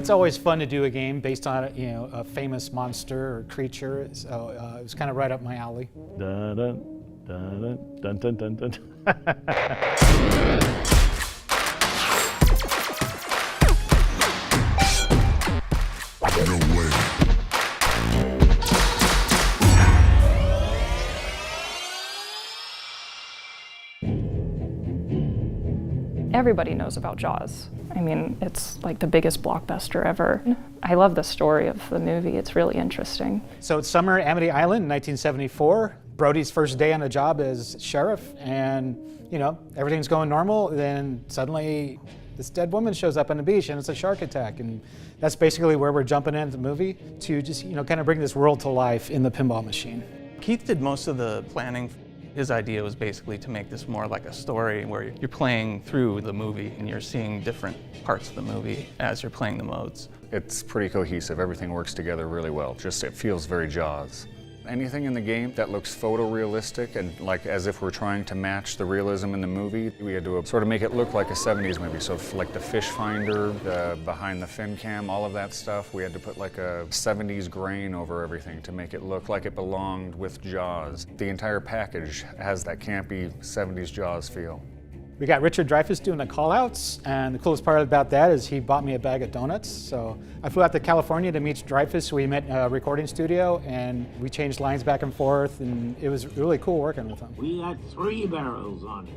It's always fun to do a game based on a famous monster or creature, so it was kind of right up my alley. Dun, dun, dun, dun, dun, dun, dun. No way. Everybody knows about JAWS. I mean, it's like the biggest blockbuster ever. I love the story of the movie. It's really interesting. So it's summer at Amity Island in 1974. Brody's first day on the job as sheriff, and everything's going normal. Then suddenly this dead woman shows up on the beach and it's a shark attack. And that's basically where we're jumping into the movie to just kind of bring this world to life in the pinball machine. Keith did most of the planning. His idea was basically to make this more like a story where you're playing through the movie and you're seeing different parts of the movie as you're playing the modes. It's pretty cohesive. Everything works together really well. Just it feels very JAWS. Anything in the game that looks photorealistic and like as if we're trying to match the realism in the movie, we had to sort of make it look like a 70s movie. So like the fish finder, the behind the fin cam, all of that stuff, we had to put like a 70s grain over everything to make it look like it belonged with JAWS. The entire package has that campy 70s JAWS feel. We got Richard Dreyfuss doing the call-outs, and the coolest part about that is he bought me a bag of donuts. So I flew out to California to meet Dreyfuss. We met in a recording studio, and we changed lines back and forth, and it was really cool working with him. We got 3 barrels on it.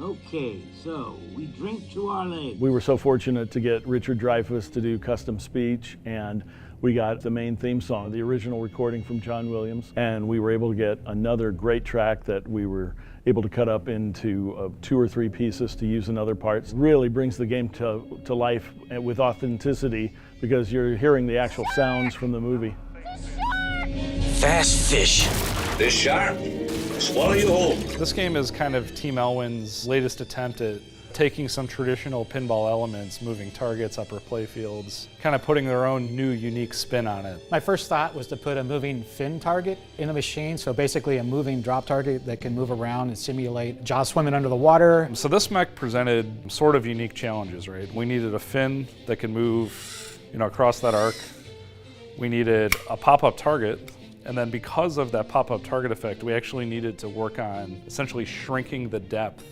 Okay, so we drink to our legs. We were so fortunate to get Richard Dreyfuss to do custom speech, and we got the main theme song, the original recording from John Williams, and we were able to get another great track that we were able to cut up into 2 or 3 pieces to use in other parts. Really brings the game to life with authenticity because you're hearing the actual sounds from the movie. Fast fish. This shark, swallow you whole. This game is kind of Team Elwin's latest attempt at taking some traditional pinball elements, moving targets, upper playfields, kind of putting their own new, unique spin on it. My first thought was to put a moving fin target in the machine, so basically a moving drop target that can move around and simulate JAWS swimming under the water. So this mech presented sort of unique challenges, right? We needed a fin that could move, across that arc. We needed a pop-up target, and then because of that pop-up target effect, we actually needed to work on essentially shrinking the depth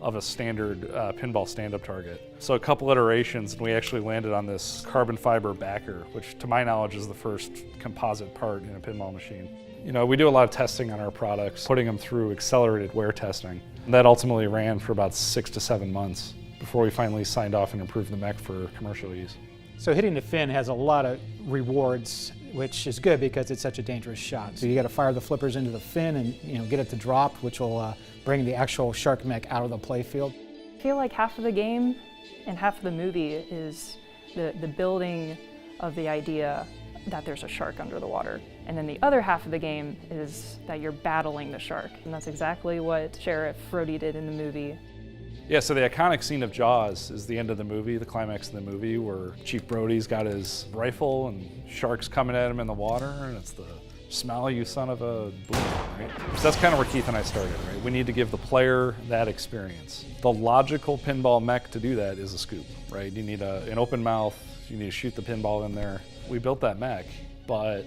of a standard pinball stand-up target. So a couple iterations and we actually landed on this carbon fiber backer, which to my knowledge is the first composite part in a pinball machine. We do a lot of testing on our products, putting them through accelerated wear testing. And that ultimately ran for about 6 to 7 months before we finally signed off and approved the mech for commercial use. So hitting the fin has a lot of rewards, which is good because it's such a dangerous shot. So you got to fire the flippers into the fin and get it to drop, which will bring the actual shark mech out of the playfield. I feel like half of the game and half of the movie is the building of the idea that there's a shark under the water. And then the other half of the game is that you're battling the shark. And that's exactly what Sheriff Brody did in the movie. Yeah, so the iconic scene of JAWS is the end of the movie, the climax of the movie, where Chief Brody's got his rifle and sharks coming at him in the water, and it's the smell you son of a boom, right? So that's kind of where Keith and I started, right? We need to give the player that experience. The logical pinball mech to do that is a scoop, right? You need an open mouth, you need to shoot the pinball in there. We built that mech, but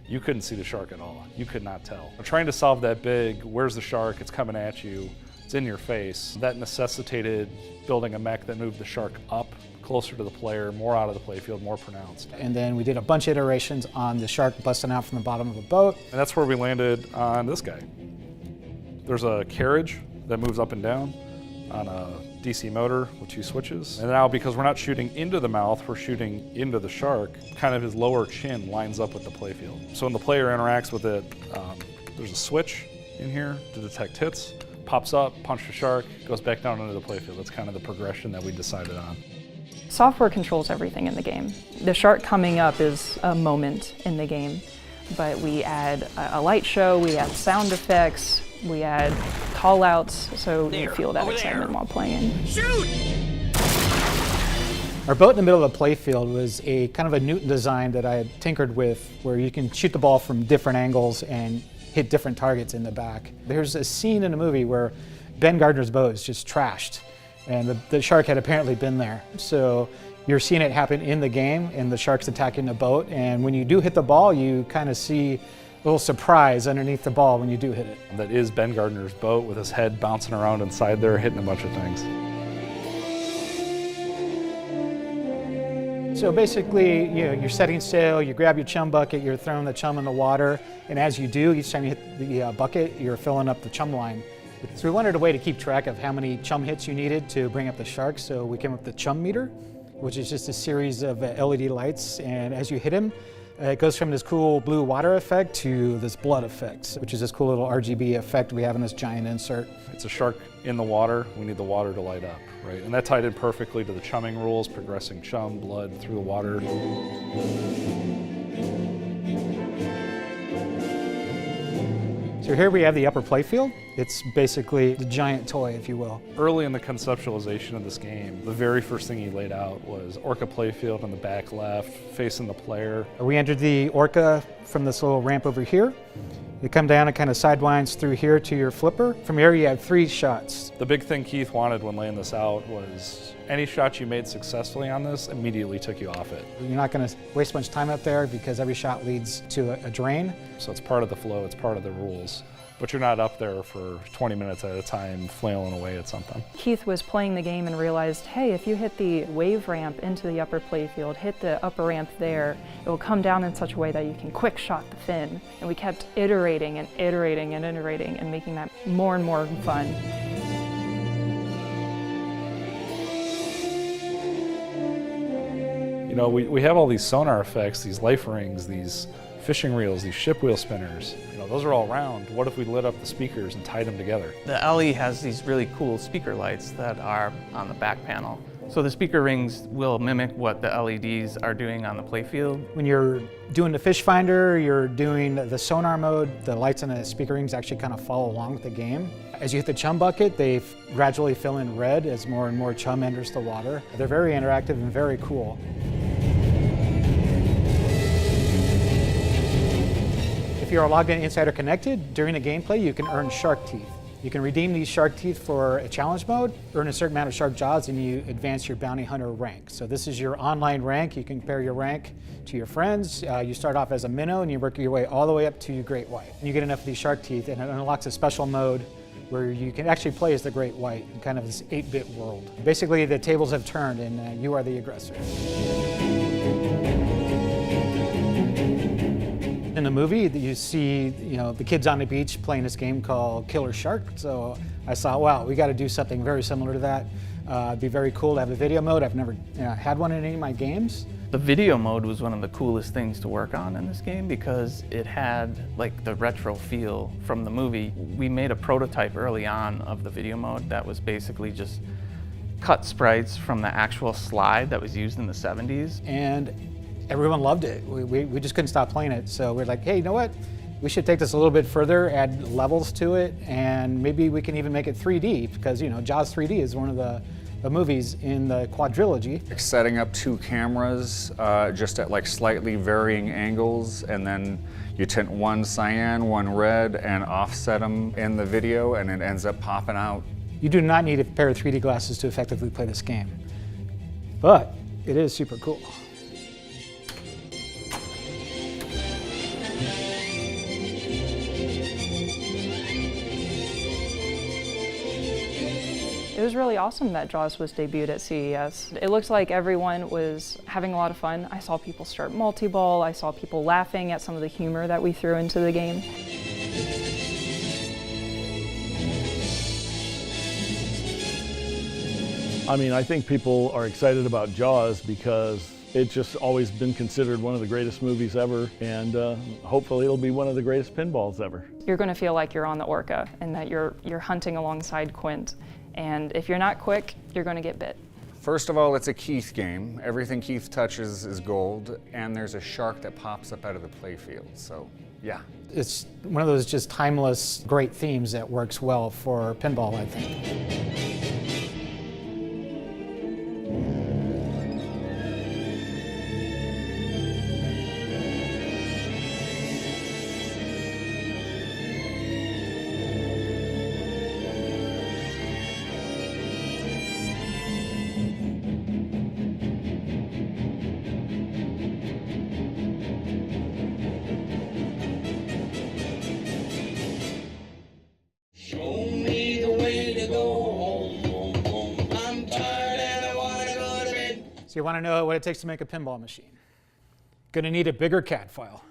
you couldn't see the shark at all. You could not tell. We're trying to solve that big, where's the shark, it's coming at you, it's in your face. That necessitated building a mech that moved the shark up, closer to the player, more out of the playfield, more pronounced. And then we did a bunch of iterations on the shark busting out from the bottom of a boat. And that's where we landed on this guy. There's a carriage that moves up and down on a DC motor with 2 switches. And now because we're not shooting into the mouth, we're shooting into the shark, kind of his lower chin lines up with the playfield. So when the player interacts with it, there's a switch in here to detect hits. Pops up, punch the shark, goes back down into the playfield. That's kind of the progression that we decided on. Software controls everything in the game. The shark coming up is a moment in the game, but we add a light show, we add sound effects, we add call-outs, so you feel that excitement while playing. Shoot! Our boat in the middle of the playfield was a kind of a Newton design that I had tinkered with, where you can shoot the ball from different angles and hit different targets in the back. There's a scene in the movie where Ben Gardner's boat is just trashed, and the shark had apparently been there. So, You're seeing it happen in the game, and the shark's attacking the boat. And when you do hit the ball, you kind of see a little surprise underneath the ball when you do hit it. That is Ben Gardner's boat with his head bouncing around inside there, hitting a bunch of things. So basically, you're setting sail, you grab your chum bucket, you're throwing the chum in the water, and as you do, each time you hit the bucket, you're filling up the chum line. So we wanted a way to keep track of how many chum hits you needed to bring up the shark, so we came up with the chum meter, which is just a series of LED lights, and as you hit him, it goes from this cool blue water effect to this blood effect, which is this cool little RGB effect we have in this giant insert. It's a shark in the water. We need the water to light up, right? And that tied in perfectly to the chumming rules, progressing chum, blood through the water. So here we have the upper playfield. It's basically the giant toy, if you will. Early in the conceptualization of this game, the very first thing he laid out was Orca playfield on the back left, facing the player. We entered the Orca from this little ramp over here. You come down and kind of sidewinds through here to your flipper. From here you have 3 shots. The big thing Keith wanted when laying this out was any shot you made successfully on this immediately took you off it. You're not going to waste much time up there because every shot leads to a drain. So it's part of the flow, it's part of the rules. But you're not up there for 20 minutes at a time flailing away at something. Keith was playing the game and realized, hey, if you hit the wave ramp into the upper playfield, hit the upper ramp there, it will come down in such a way that you can quick shot the fin. And we kept iterating and iterating and iterating and making that more and more fun. You know, we have all these sonar effects, these life rings, these fishing reels, these ship wheel spinners. You know, those are all round. What if we lit up the speakers and tied them together? The LE has these really cool speaker lights that are on the back panel. So the speaker rings will mimic what the LEDs are doing on the playfield. When you're doing the fish finder, you're doing the sonar mode, the lights on the speaker rings actually kind of follow along with the game. As you hit the chum bucket, they gradually fill in red as more and more chum enters the water. They're very interactive and very cool. If you are logged in Insider Connected, during the gameplay you can earn shark teeth. You can redeem these shark teeth for a challenge mode, earn a certain amount of shark jaws, and you advance your bounty hunter rank. So this is your online rank. You can compare your rank to your friends. You start off as a minnow and you work your way all the way up to great white. And you get enough of these shark teeth and it unlocks a special mode where you can actually play as the great white in kind of this 8-bit world. Basically the tables have turned and you are the aggressor. In the movie, you see, the kids on the beach playing this game called Killer Shark. So I thought, wow, we got to do something very similar to that. It'd be very cool to have a video mode. I've never had one in any of my games. The video mode was one of the coolest things to work on in this game because it had like the retro feel from the movie. We made a prototype early on of the video mode that was basically just cut sprites from the actual slide that was used in the 70s. And everyone loved it. We just couldn't stop playing it. So we're like, hey, you know what? We should take this a little bit further, add levels to it, and maybe we can even make it 3D because, JAWS 3D is one of the movies in the quadrilogy. Setting up 2 cameras just at like slightly varying angles, and then you tint one cyan, one red, and offset them in the video, and it ends up popping out. You do not need a pair of 3D glasses to effectively play this game, but it is super cool. It was really awesome that JAWS was debuted at CES. It looked like everyone was having a lot of fun. I saw people start multi-ball. I saw people laughing at some of the humor that we threw into the game. I mean, I think people are excited about JAWS because it's just always been considered one of the greatest movies ever, and hopefully it'll be one of the greatest pinballs ever. You're going to feel like you're on the Orca and that you're hunting alongside Quint. And if you're not quick, you're going to get bit. First of all, it's a Keith game. Everything Keith touches is gold, and there's a shark that pops up out of the playfield, so yeah. It's one of those just timeless, great themes that works well for pinball, I think. So you want to know what it takes to make a pinball machine. Going to need a bigger CAD file.